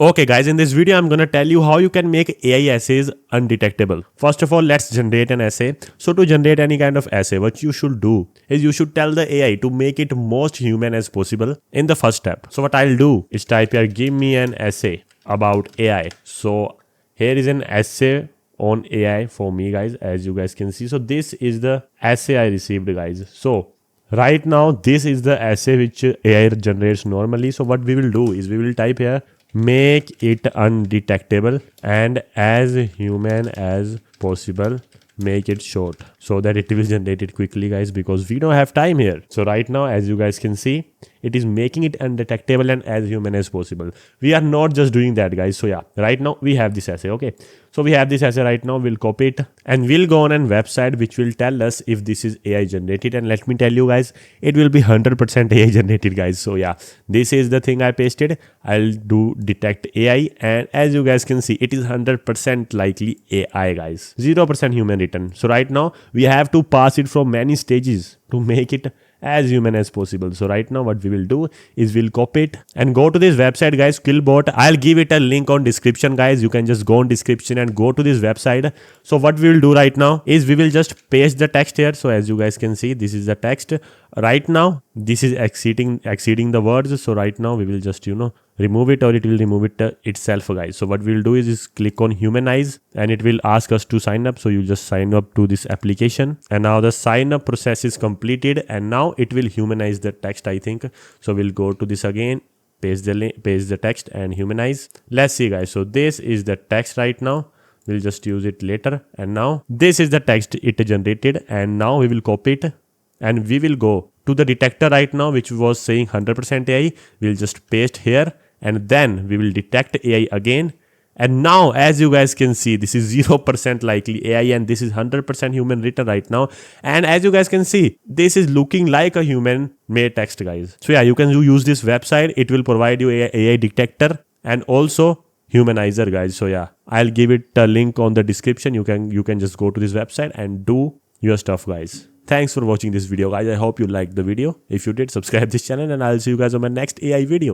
Okay guys, in this video I'm gonna tell you how you can make AI essays undetectable. First of all, let's generate an essay. So to generate any kind of essay, what you should do is you should tell the AI to make it most human as possible in the first step. So what I'll do is type here, give me an essay about AI. So here is an essay on AI for me guys, as you guys can see. So this is the essay I received guys. So right now this is the essay which AI generates normally. So what we will do is we will type here, make it undetectable and as human as possible, make it short so that it will generate it quickly guys, because we don't have time here. So right now, as you guys can see, it is making it undetectable and as human as possible. We are not just doing that guys. So yeah, right now we have this essay. Okay, so we have this essay right now. We'll copy it and we'll go on a website which will tell us if this is AI generated, and let me tell you guys, it will be 100% AI generated guys. So yeah, this is the thing I pasted. I'll do detect AI, and as you guys can see, it is 100% likely AI guys, 0% human written. So right now we have to pass it from many stages to make it as human as possible. So right now what we will do is we'll copy it and go to this website guys, Skillbot. I'll give it a link on description guys. You can just go on description and go to this website. So what we will do right now is we will just paste the text here. So as you guys can see, this is the text. Right now this is exceeding the words. So right now we will just remove it, or it will remove it itself guys. So what we'll do is click on Humanize and it will ask us to sign up. So you just sign up to this application, and now the sign up process is completed and now it will humanize the text, I think. So we'll go to this again, paste the text and humanize. Let's see guys. So this is the text right now. We'll just use it later, and now this is the text it generated, and now we will copy it and we will go to the detector right now, which was saying 100% AI. We'll just paste here and then we will detect AI again. And now as you guys can see, this is 0% likely AI and this is 100% human written right now. And as you guys can see, this is looking like a human made text guys. So yeah, you can use this website. It will provide you AI detector and also humanizer guys. So yeah, I'll give it a link on the description. You can just go to this website and do your stuff guys. Thanks for watching this video guys. I hope you liked the video. If you did, subscribe this channel and I'll see you guys on my next AI video.